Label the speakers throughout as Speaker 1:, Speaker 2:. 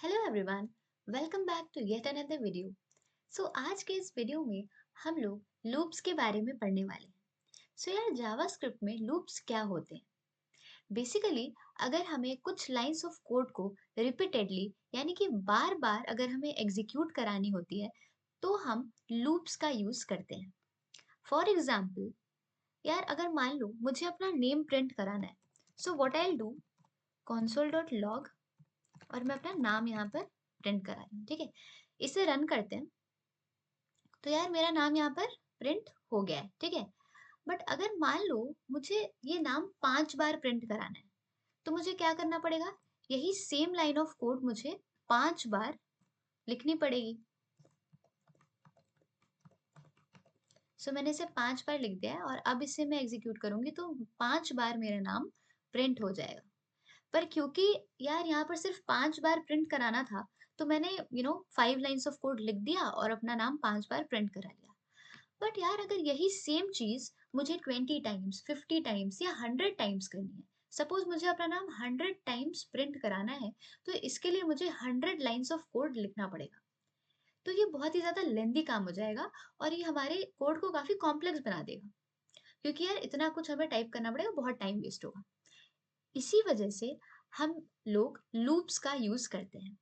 Speaker 1: Hello everyone, welcome back to yet another video. आज के इस वीडियो में हम लोग लूप्स के बारे में पढ़ने वाले हैं। यार जावास्क्रिप्ट में लूप्स क्या होते हैं? बेसिकली अगर हमें कुछ लाइंस ऑफ कोड को रिपीटेडली यानी कि बार बार अगर हमें एग्जीक्यूट करानी होती है तो हम लूप्स का यूज करते हैं। फॉर एग्जाम्पल, यार अगर मान लो मुझे अपना नेम प्रिंट कराना है, so what I will do, console.log, और मैं अपना नाम यहाँ पर प्रिंट करा रही हूँ। ठीक है, इसे रन करते हैं तो यार मेरा नाम यहाँ पर प्रिंट हो गया है। ठीक है, बट अगर मान लो मुझे ये नाम 5 बार प्रिंट कराना है तो मुझे क्या करना पड़ेगा? यही सेम लाइन ऑफ कोड मुझे 5 बार लिखनी पड़ेगी। मैंने इसे 5 बार लिख दिया है और अब इसे मैं एग्जीक्यूट करूंगी तो 5 बार मेरा नाम प्रिंट हो जाएगा। पर क्योंकि यार यहाँ पर सिर्फ 5 बार प्रिंट कराना था तो मैंने 5 लाइन्स ऑफ कोड लिख दिया और अपना नाम 5 बार प्रिंट करा लिया। बट यार अगर यही सेम चीज मुझे 20 टाइम्स, 50 टाइम्स या 100 टाइम्स करनी है, सपोज मुझे अपना नाम 100 टाइम्स प्रिंट कराना है, तो इसके लिए मुझे 100 लाइन्स ऑफ कोड लिखना पड़ेगा। तो ये बहुत ही ज्यादा लेंदी काम हो जाएगा और ये हमारे कोड को काफी कॉम्प्लेक्स बना देगा, क्योंकि यार इतना कुछ हमें टाइप करना पड़ेगा, बहुत टाइम वेस्ट होगा। इसी वजह से हम लोग लूप्स का यूज करते हैं।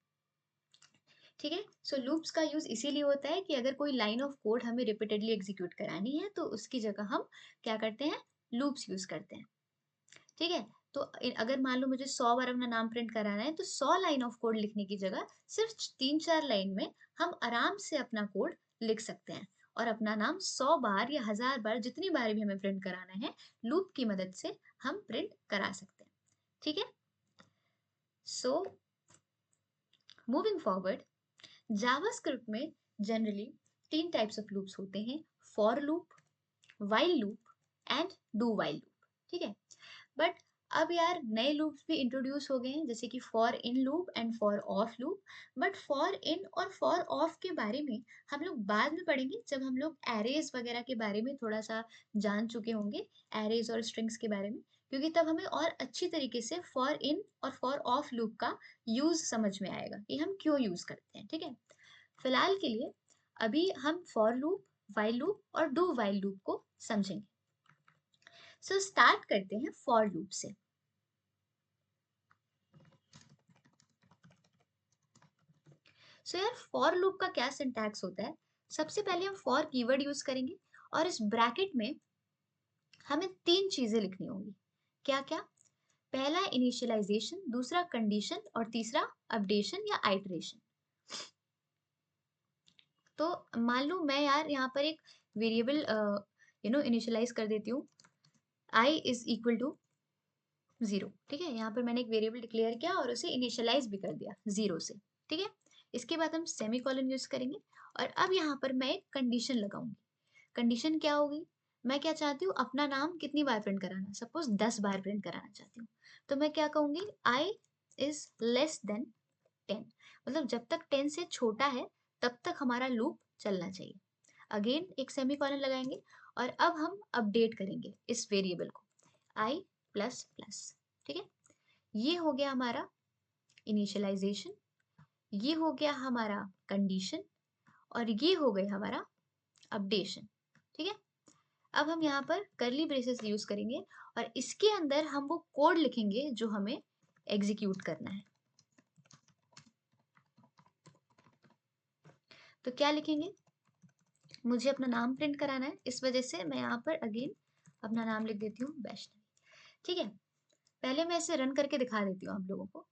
Speaker 1: ठीक है, लूप्स का यूज इसीलिए होता है कि अगर कोई लाइन ऑफ कोड हमें रिपीटेडली एग्जीक्यूट करानी है तो उसकी जगह हम क्या करते हैं? लूप्स यूज करते हैं। ठीक है, तो अगर मान लो मुझे 100 बार अपना नाम प्रिंट कराना है तो 100 लाइन ऑफ कोड लिखने की जगह सिर्फ 3-4 लाइन में हम आराम से अपना कोड लिख सकते हैं और अपना नाम 100 बार या 1000 बार, जितनी बार भी हमें प्रिंट कराना है, लूप की मदद से हम प्रिंट करा सकते हैं। ठीक है, सो मूविंग फॉरवर्ड, जावास्क्रिप्ट में जनरली 3 टाइप्स ऑफ लूप्स होते हैं: for loop, while loop and do while loop. ठीक है, बट अब यार नए लूप्स भी इंट्रोड्यूस हो गए हैं, जैसे कि for in loop and for of loop. But for in और फॉर ऑफ के बारे में हम लोग बाद में पढ़ेंगे, जब हम लोग एरेज वगैरह के बारे में थोड़ा सा जान चुके होंगे, एरेज और स्ट्रिंग्स के बारे में, क्योंकि तब हमें और अच्छी तरीके से फॉर इन और फॉर ऑफ लूप का यूज समझ में आएगा कि हम क्यों यूज करते हैं। ठीक है, फिलहाल के लिए अभी हम फॉर लूप, वाइल लूप और डू वाइल लूप को समझेंगे। स्टार्ट करते हैं फॉर लूप से। यार फॉर लूप का क्या सिंटैक्स होता है? सबसे पहले हम फॉर कीवर्ड यूज करेंगे और इस ब्रैकेट में हमें 3 चीजें लिखनी होंगी। क्या क्या? पहला इनिशियलाइजेशन, दूसरा कंडीशन और तीसरा अपडेशन या आइटरेशन। तो मान लो मैं यार यहाँ पर एक वेरिएबल इनिशियलाइज कर देती हूँ, आई इज इक्वल टू 0। ठीक है, यहाँ पर मैंने एक वेरिएबल डिक्लेयर किया और उसे इनिशियलाइज भी कर दिया 0 से। ठीक है, इसके बाद हम सेमी कॉलन यूज करेंगे और अब यहाँ पर मैं एक कंडीशन लगाऊंगी। कंडीशन क्या होगी? मैं क्या चाहती हूँ? अपना नाम कितनी बार प्रिंट कराना, सपोज 10 बार प्रिंट कराना चाहती हूँ, तो मैं क्या कहूंगी? आई इज लेस देन 10, मतलब जब तक 10 से छोटा है तब तक हमारा लूप चलना चाहिए। अगेन एक सेमी कॉलन लगाएंगे और अब हम अपडेट करेंगे इस वेरिएबल को, आई प्लस प्लस। ठीक है, ये हो गया हमारा इनिशियलाइजेशन, ये हो गया हमारा कंडीशन और ये हो गई हमारा अपडेशन। ठीक है, अब हम यहाँ पर करली ब्रेसेस यूज करेंगे और इसके अंदर हम वो कोड लिखेंगे जो हमें एग्जीक्यूट करना है। तो क्या लिखेंगे? मुझे अपना नाम प्रिंट कराना है, इस वजह से मैं यहाँ पर अगेन अपना नाम लिख देती हूँ, वैष्णवी। ठीक है, पहले मैं इसे रन करके दिखा देती हूँ आप लोगों को।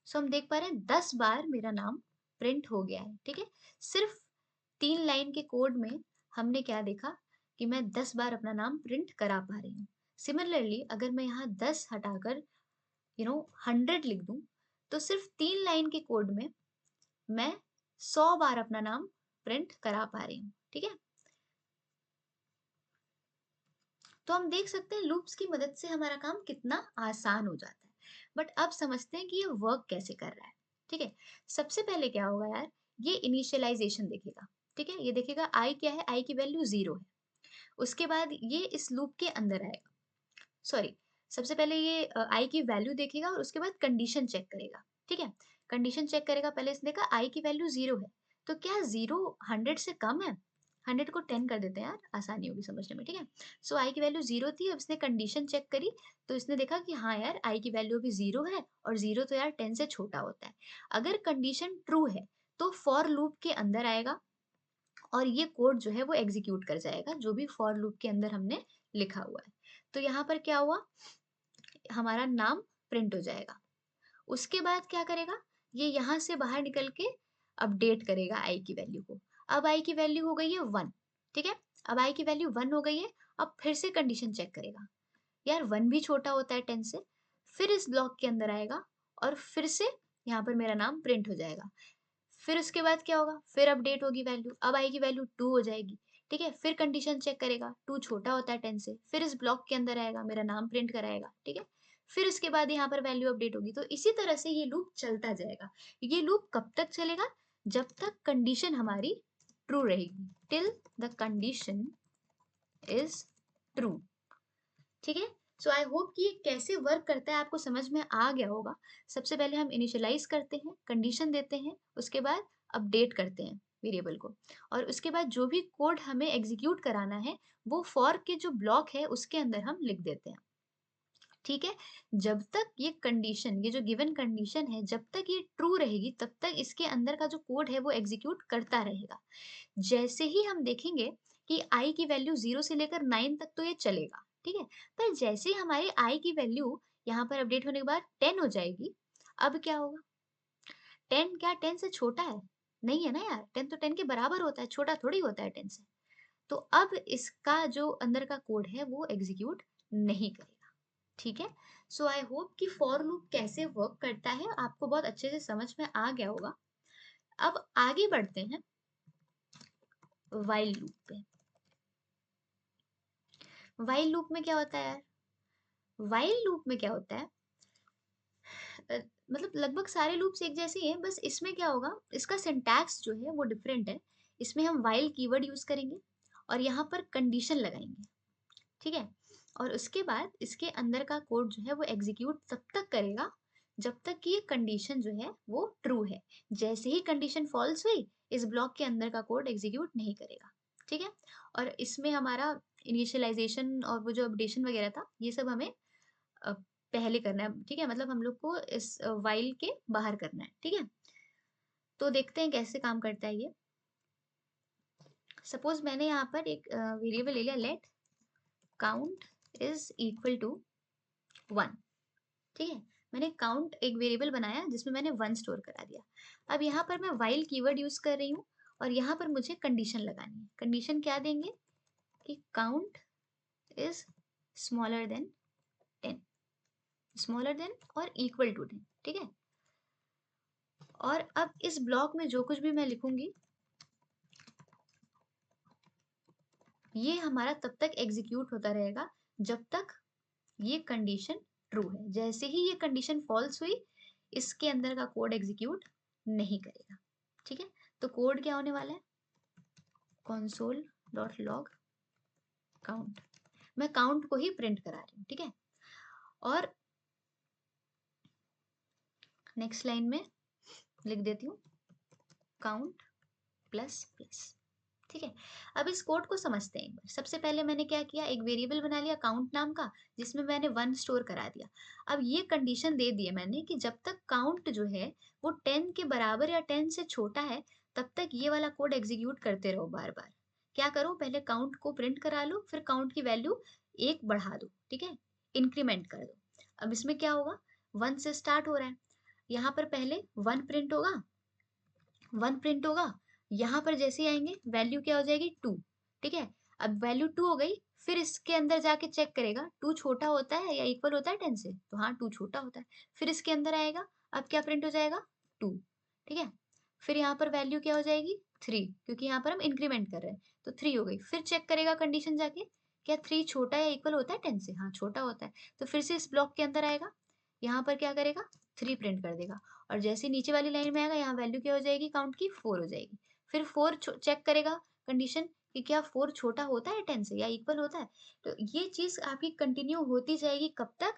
Speaker 1: हम देख पा रहे हैं 10 बार मेरा नाम प्रिंट हो गया है। ठीक है, सिर्फ 3 लाइन के कोड में हमने क्या देखा कि मैं 10 बार अपना नाम प्रिंट करा पा रही हूँ। सिमिलरली अगर मैं यहाँ 10 हटाकर 100 लिख दूं तो सिर्फ 3 लाइन के कोड में मैं 100 बार अपना नाम प्रिंट करा पा रही हूँ। ठीक है, तो हम देख सकते हैं लूप्स की मदद से हमारा काम कितना आसान हो जाता है। बट अब समझते हैं कि ये वर्क कैसे कर रहा है। ठीक है, सबसे पहले क्या होगा यार, ये इनिशियलाइजेशन देखेगा। ठीक है, ये देखेगा आई क्या है, आई की वैल्यू 0 है। उसके बाद ये इस लूप के अंदर आएगा, सॉरी, सबसे पहले ये आई की वैल्यू देखेगा और उसके बाद कंडीशन चेक करेगा। ठीक है, कंडीशन चेक करेगा, पहले इसने देखा आई की वैल्यू 0 है, तो क्या 0 100 से कम है? 100 को 10 कर देते हैं यार, आसानी होगी समझने में, ठीक है? सो आई की वैल्यू 0 थी, अब इसने कंडीशन चेक करी, तो इसने देखा कि हाँ यार, आई की वैल्यू अभी 0 है और 0 तो यार 10 से छोटा होता है। अगर कंडीशन ट्रू है, तो फॉर लूप के अंदर आएगा और ये कोड जो है वो एग्ज़ीक्यूट कर जाएगा, जो भी फॉर लूप के अंदर हमने लिखा हुआ है। तो यहाँ पर क्या हुआ, हमारा नाम प्रिंट हो जाएगा। उसके बाद क्या करेगा, ये यहाँ से बाहर निकल के अपडेट करेगा आई की वैल्यू को। अब आई की वैल्यू हो गई है 1, ठीक है? अब आई की वैल्यू 1 हो गई है, अब फिर से कंडीशन चेक करेगा। यार 1 भी छोटा होता है 10 से, फिर इस ब्लॉक के अंदर आएगा और फिर से यहाँ पर मेरा नाम प्रिंट हो जाएगा। फिर उसके बाद क्या होगा, फिर अपडेट होगी वैल्यू, अब आएगी वैल्यू 2 हो जाएगी, ठीक है? फिर कंडीशन चेक करेगा, 2 छोटा होता है 10 से, फिर इस ब्लॉक के अंदर आएगा, मेरा नाम प्रिंट कराएगा, ठीक है? फिर इसके बाद यहाँ पर वैल्यू अपडेट होगी, तो इसी तरह से ये लूप चलता जाएगा। ये लूप कब तक चलेगा? जब तक कंडीशन हमारी ट्रू रहेगी, till the condition is true, ठीक है? सो आई होप कि ये कैसे वर्क करता है आपको समझ में आ गया होगा। सबसे पहले हम इनिशियलाइज़ करते हैं, कंडीशन देते हैं, उसके बाद अपडेट करते हैं वेरिएबल को और उसके बाद जो भी कोड हमें एग्ज़ीक्यूट कराना है, वो फॉर के जो ब्लॉक है उसके अंदर हम लिख देते हैं, ठीक है? जब तक ये कंडीशन, ये जो गिवन कंडीशन है, जब तक ये ट्रू रहेगी, तब तक इसके अंदर का जो कोड है वो एग्ज़ीक्यूट करता रहेगा। जैसे ही हम देखेंगे कि i की वैल्यू 0 से लेकर 9 तक तो ये चलेगा, ठीक है? पर जैसे ही हमारे i की वैल्यू यहाँ पर अपडेट होने के बाद 10 हो जाएगी, अब क्या होगा? 10 क्या 10 से छोटा है? नहीं है ना यार, 10 तो 10 के बराबर होता है, छोटा थोड़ी होता है 10 से। तो अब इसका जो अंदर का कोड है वो एग्ज़ीक्यूट नहीं करेगा, ठीक है? सो आई होप कि फॉर लूप कैसे वर्क करता है आपको बहुत अच्छे से समझ में आ गया होगा। अब आगे बढ़ते हैं व्हाइल लूप पे। व्हाइल लूप में क्या होता है यार? व्हाइल लूप में क्या होता है, अ, मतलब लगभग सारे लूप्स एक जैसे ही हैं, बस इसमें क्या होगा, इसका सिंटैक्स जो है वो डिफरेंट है। इसमें हम व्हाइल कीवर्ड यूज़ करेंगे और यहाँ पर कंडीशन लगाएँगे, ठीक है? और उसके बाद इसके अंदर का कोड जो है वो एग्ज़ीक्यूट तब तक करेगा, जब तक कि ये कंडीशन जो है वो ट्रू है। जैसे ही कंडीशन फ़ॉल्स हुई, इस ब्लॉक के अंदर का कोड एग्ज़ीक्यूट नहीं करेगा, ठीक है? और इसमें हमारा इनिशियलाइज़ेशन और वो जो अपडेशन वगैरह था, ये सब हमें अ, पहले करना है, ठीक है? मतलब हम लोग को इस व्हाइल के बाहर करना है, ठीक है? तो देखते हैं कैसे काम करता है ये। सपोज़ मैंने यहाँ पर एक वेरिएबल ले लिया, let count is equal to 1, ठीक है? मैंने काउंट एक वेरिएबल बनाया जिसमें मैंने 1 स्टोर करा दिया। अब यहाँ पर मैं व्हाइल कीवर्ड यूज़ कर रही हूँ और यहाँ पर मुझे कंडीशन लगानी है। कंडीशन क्या देंगे कि count is smaller than 10, smaller than और इक्वल टू 10, ठीक है? और अब इस ब्लॉक में जो कुछ भी मैं लिखूँगी, ये हमारा तब तक एग्ज़ीक्यूट होता रहेगा जब तक ये कंडीशन ट्रू है। जैसे ही ये कंडीशन फ़ॉल्स हुई, इसके अंदर का कोड एग्ज़ीक्यूट नहीं करेगा, ठीक है? तो कोड क्या होने वाला है? console.log count. मैं काउंट को ही प्रिंट करा रही हूँ, ठीक है? और नेक्स्ट लाइन में लिख देती हूँ काउंट प्लस प्लस, ठीक है? अब इस कोड को समझते हैं एक बार। सबसे पहले मैंने क्या किया, एक वेरिएबल बना लिया काउंट नाम का, जिसमें मैंने 1 स्टोर करा दिया। अब ये कंडीशन दे दी है मैंने कि जब तक काउंट जो है वो 10 के बराबर या 10 से छोटा है, तब तक ये वाला कोड एग्ज़ीक्यूट करते रहो बार-बार। क्या करो, पहले काउंट को प्रिंट करा लो, फिर काउंट की वैल्यू 1 बढ़ा दो, ठीक है? इंक्रीमेंट कर दो। अब इसमें क्या होगा, 1 से स्टार्ट हो रहा है। यहाँ पर पहले 1 प्रिंट होगा, 1 प्रिंट होगा, यहाँ पर जैसे ही आएँगे वैल्यू क्या हो जाएगी 2, ठीक है? अब वैल्यू 2 हो गई, फिर इसके अंदर जाके चेक करेगा 2 छोटा होता है या इक्वल होता है 10 से? तो हाँ, 2 छोटा होता है। फिर इसके अंदर आएगा, अब क्या प्रिंट हो जाएगा 2, ठीक है? फिर यहाँ पर वैल्यू क्या हो जाएगी 3, क्योंकि यहाँ पर हम इंक्रीमेंट कर रहे हैं, तो 3 हो गई। फिर चेक करेगा कंडीशन जाके, क्या 3 छोटा या इक्वल होता है 10 से? हाँ, छोटा होता है। तो फिर से इस ब्लॉक के अंदर आएगा, यहाँ पर क्या करेगा 3 प्रिंट कर देगा और जैसे ही नीचे वाली लाइन में आएगा, यहाँ वैल्यू क्या हो जाएगी काउंट की 4 हो जाएगी। फिर 4 चेक करेगा कंडीशन कि क्या 4 छोटा होता है 10 से या इक्वल होता है। तो ये चीज़ आपकी कंटिन्यू होती जाएगी कब तक?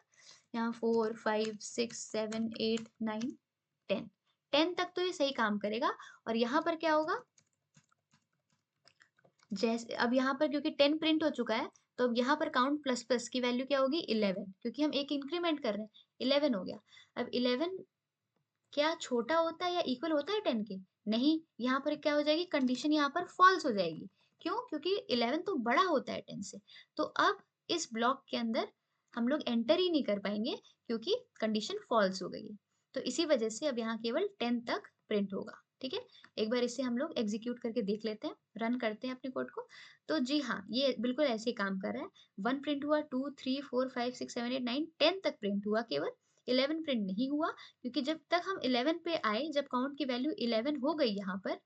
Speaker 1: यहाँ 4, 5, 6, 7, 8, 9, 10, 10 तक तो ये सही काम करेगा और यहाँ पर क्या होगा, जैसे अब यहाँ पर क्योंकि 10 प्रिंट हो चुका है, तो अब यहाँ पर काउंट प्लस प्लस की वैल्यू क्या होगी 11, क्योंकि हम एक इंक्रीमेंट कर रहे हैं, 11 हो गया। अब 11 क्या छोटा होता है या इक्वल होता है 10 के? नहीं, यहाँ पर क्या हो जाएगी, कंडीशन यहाँ पर फॉल्स हो जाएगी। क्यों? क्योंकि 11 तो बड़ा होता है 10 से। तो अब इस ब्लॉक के अंदर हम लोग एंटर ही नहीं कर पाएंगे क्योंकि कंडीशन फॉल्स हो गई है। तो इसी वजह से अब यहाँ केवल 10 तक प्रिंट होगा। ठीक है, एक बार इसे हम लोग एग्जीक्यूट करके देख लेते हैं, रन करते हैं अपने कोड को। तो जी हाँ, ये बिल्कुल ऐसे ही काम कर रहा है। 1 प्रिंट हुआ, 2 3 4 5 6 7 8 9 10 तक प्रिंट हुआ केवल, 11 प्रिंट नहीं हुआ, क्योंकि जब तक हम 11 पे आए, जब काउंट की वैल्यू 11 हो गई यहाँ पर,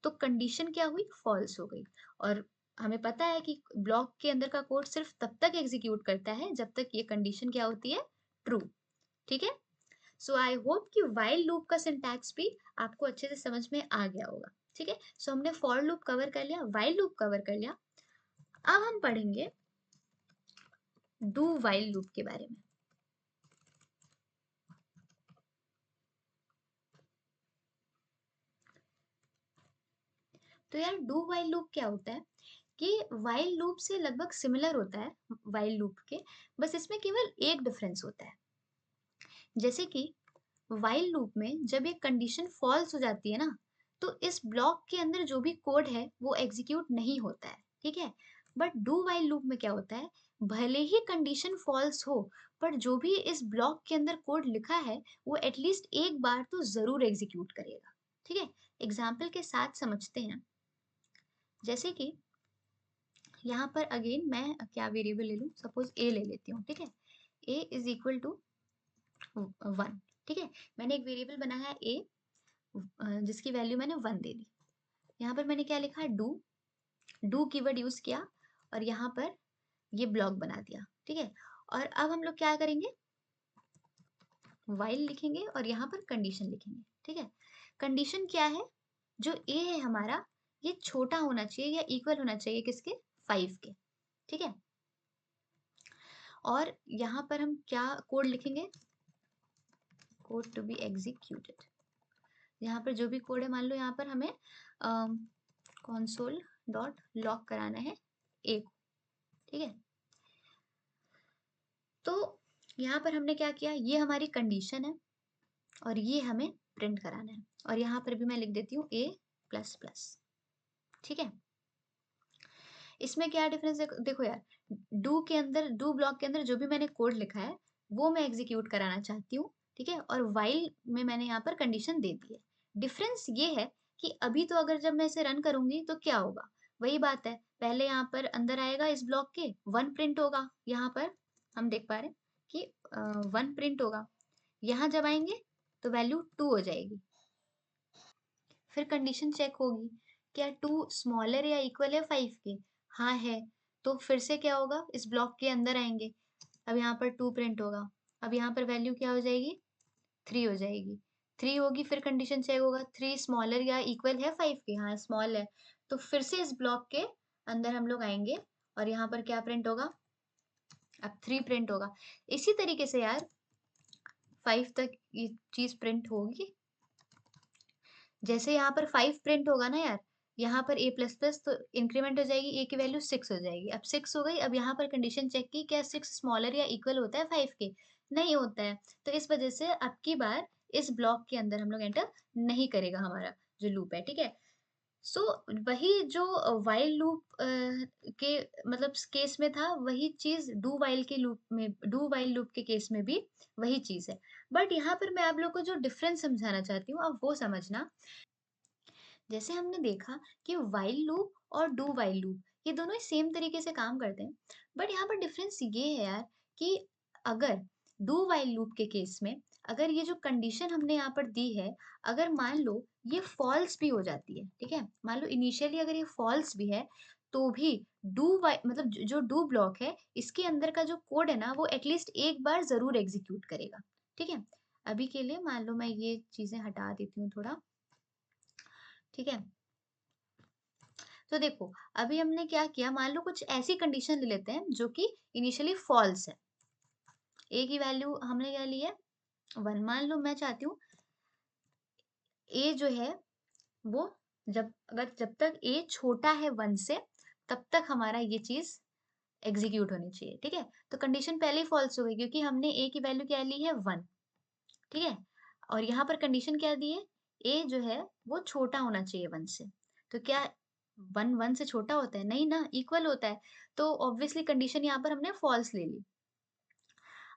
Speaker 1: तो कंडीशन क्या हुई, फॉल्स हो गई। और हमें पता है कि ब्लॉक के अंदर का कोड सिर्फ तब तक एग्जीक्यूट करता है जब तक ये कंडीशन क्या होती है, ट्रू। ठीक है, सो आई होप कि व्हाइल लूप का सिंटैक्स भी आपको अच्छे से समझ में आ गया होगा। ठीक है, सो हमने फॉर लूप कवर कर लिया, व्हाइल लूप कवर कर लिया। अब हम पढ़ेंगे डू व्हाइल लूप के बारे में। तो यार डू व्हाइल लूप क्या होता है कि व्हाइल लूप से लगभग सिमिलर होता है व्हाइल लूप के, बस इसमें केवल एक डिफरेंस होता है। जैसे कि व्हाइल लूप में जब ये कंडीशन फॉल्स हो जाती है ना, तो इस ब्लॉक के अंदर जो भी कोड है वो एग्जीक्यूट नहीं होता है। ठीक है, बट डू व्हाइल लूप में क्या होता है, भले ही कंडीशन फॉल्स हो, पर जो भी इस ब्लॉक के अंदर कोड लिखा है वो एटलीस्ट एक बार तो जरूर एग्जीक्यूट करेगा। ठीक है, एग्जाम्पल के साथ समझते हैं। जैसे कि यहाँ पर अगेन मैं क्या वेरिएबल ले लूँ, सपोज ए ले लेती हूँ। ठीक है, ए इज इक्वल टू 1। ठीक है, मैंने एक वेरिएबल बनाया है ए, जिसकी वैल्यू मैंने 1 दे दी। यहाँ पर मैंने क्या लिखा है, डू, डू कीवर्ड यूज किया और यहाँ पर ये ब्लॉक बना दिया। ठीक है, और अब हम लोग क्या करेंगे, व्हाइल लिखेंगे और यहाँ पर कंडीशन लिखेंगे। ठीक है, कंडीशन क्या है, जो ए है हमारा, ये छोटा होना चाहिए या इक्वल होना चाहिए किसके, 5 के। ठीक है, और यहाँ पर हम क्या कोड लिखेंगे, कोड टू बी एग्जीक्यूटेड। यहाँ पर जो भी कोड है, मान लो यहाँ पर हमें कंसोल डॉट लॉग कराना है ए को। ठीक है, तो यहाँ पर हमने क्या किया, ये हमारी कंडीशन है और ये हमें प्रिंट कराना है, और यहाँ पर भी मैं लिख देती हूँ ए प्लस प्लस। ठीक है, इसमें क्या डिफरेंस है, देखो यार, डू के अंदर, डू ब्लॉक के अंदर जो भी मैंने कोड लिखा है वो मैं एग्जीक्यूट कराना चाहती हूँ। ठीक है, और व्हाइल में मैंने यहाँ पर कंडीशन दे दी है। डिफरेंस ये है कि अभी तो अगर जब मैं इसे रन करूंगी तो क्या होगा, वही बात है, पहले यहाँ पर अंदर आएगा इस ब्लॉक के 1 प्रिंट होगा, यहाँ पर हम देख पा रहे हैं कि 1 प्रिंट होगा। यहाँ जब आएंगे तो वैल्यू 2 हो जाएगी। फिर कंडीशन चेक होगी, क्या 2 स्मॉलर या इक्वल है 5 के, हाँ है, तो फिर से क्या होगा, इस ब्लॉक के अंदर आएंगे, अब यहाँ पर 2 प्रिंट होगा, अब यहाँ पर वैल्यू क्या हो जाएगी, 3 हो जाएगी। 3 होगी, फिर कंडीशन चेक होगा, 3 स्मॉलर या इक्वल है 5 के, हाँ स्मॉल है, तो फिर से इस ब्लॉक के अंदर हम लोग आएंगे और यहाँ पर क्या प्रिंट होगा, अब 3 प्रिंट होगा। इसी तरीके से यार 5 तक ये चीज प्रिंट होगी। जैसे यहाँ पर 5 प्रिंट होगा ना यार, यहाँ पर ए प्लस प्लस, तो इंक्रीमेंट हो जाएगी, ए की वैल्यू 6 हो जाएगी। अब 6 हो गई, अब यहाँ पर कंडीशन चेक की, क्या 6 स्मॉलर या इक्वल होता है 5 के, नहीं होता है, तो इस वजह से अब की बार इस ब्लॉक के अंदर हम लोग एंटर नहीं करेगा हमारा जो लूप है। ठीक है, सो वही जो व्हाइल लूप के मतलब केस में था, वही चीज डू व्हाइल के लूप में, डू व्हाइल लूप के केस में भी वही चीज है। बट यहाँ पर मैं आप लोग को जो डिफरेंस समझाना चाहती हूँ, अब वो समझना। जैसे हमने देखा कि व्हाइल लूप और डू व्हाइल लूप ये दोनों ही सेम तरीके से काम करते हैं, बट यहाँ पर डिफरेंस ये है यार कि अगर डू व्हाइल लूप के केस में, अगर ये जो कंडीशन हमने यहाँ पर दी है, अगर मान लो ये फॉल्स भी हो जाती है, ठीक है, मान लो इनिशियली अगर ये फॉल्स भी है, तो भी डू वाई मतलब जो डू ब्लॉक है, इसके अंदर का जो कोड है ना, वो एटलीस्ट एक बार जरूर एग्जीक्यूट करेगा। ठीक है, अभी के लिए मान लो मैं ये चीजें हटा देती हूँ थोड़ा। ठीक है, तो देखो अभी हमने क्या किया, मान लो कुछ ऐसी कंडीशन ले लेते हैं जो कि इनिशियली फॉल्स है। ए की वैल्यू हमने क्या ली है, 1। मान लो मैं चाहती हूँ ए जो है वो जब तक ए छोटा है 1 से तब तक हमारा ये चीज़ एग्ज़ीक्यूट होनी चाहिए, ठीक है? तो कंडीशन पहले ही फ़ॉल्स हो गई क्योंकि हमने ए की वैल्यू क्या ली है 1, ठीक है? और यहाँ पर कंडीशन क्या दी है? ए जो है वो छोटा होना चाहिए 1 से। तो क्या 1 1 से छोटा होता है? नहीं ना, इक्वल होता है। तो ऑब्वियसली कंडीशन यहाँ पर हमने फ़ॉल्स ले ली।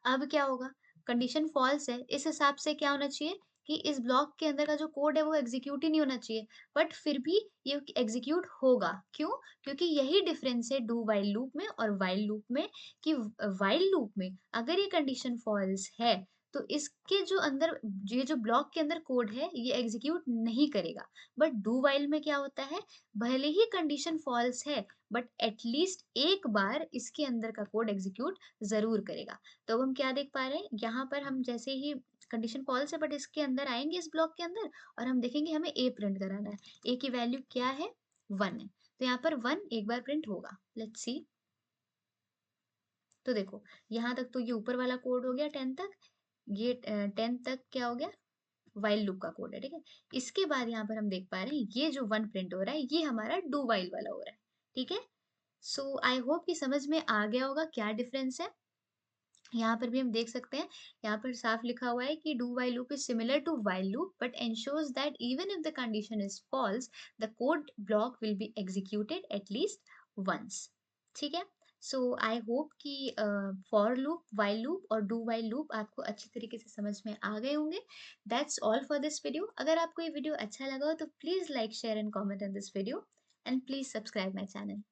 Speaker 1: अब क्या होगा? कंडीशन फ़ॉल्स है, इस हिसाब से क्या होना चाहिए कि इस ब्लॉक के अंदर का जो कोड है वो एग्ज़ीक्यूट ही नहीं होना चाहिए। बट फिर भी ये एग्ज़ीक्यूट होगा, क्यों? क्योंकि यही डिफ़रेंस है डू व्हाइल लूप में और व्हाइल लूप में कि व्हाइल लूप में अगर ये कंडीशन फ़ॉल्स है, तो इसके जो अंदर ये जो ब्लॉक के अंदर कोड है, ये एग्ज़ीक्यूट नहीं करेगा। बट डू व्हाइल में क्या होता है, भले ही कंडीशन फ़ॉल्स है, बट एट लीस्ट एक बार इसके अंदर का कोड एग्ज़ीक्यूट ज़रूर करेगा। तो अब हम क्या देख पा रहे हैं, यहाँ पर हम जैसे ही कंडीशन फॉल्स है बट इसके अंदर आएँगे इस ब्लॉक के अंदर और हम देखेंगे हमें ए प्रिंट कराना है। ए की वैल्यू क्या है? 1 है। तो यहाँ पर 1 एक बार प्रिंट होगा। Let's see. तो देखो, यहाँ तक तो ये ऊपर वाला कोड हो गया 10 तक। ये 10 तक क्या हो गया? व्हाइल लूप का कोड है, ठीक है? इसके बाद यहाँ पर हम देख पा रहे हैं ये जो 1 प्रिंट हो रहा है, ये हमारा डू व्हाइल वाला हो रहा है। ठीक है? सो आई होप कि समझ में आ गया होगा क्या डिफरेंस है। यहाँ पर भी हम देख सकते हैं, यहाँ पर साफ लिखा हुआ है कि do while loop is similar to while loop but ensures that even if the condition is false the code block will be executed at least once. ठीक है? सो आई होप कि फॉर लूप, व्हाइल लूप और do while loop आपको अच्छी तरीके से समझ में आ गए होंगे। That's all for this video. अगर आपको ये वीडियो अच्छा लगा हो तो please like share and comment on this video and please subscribe my channel.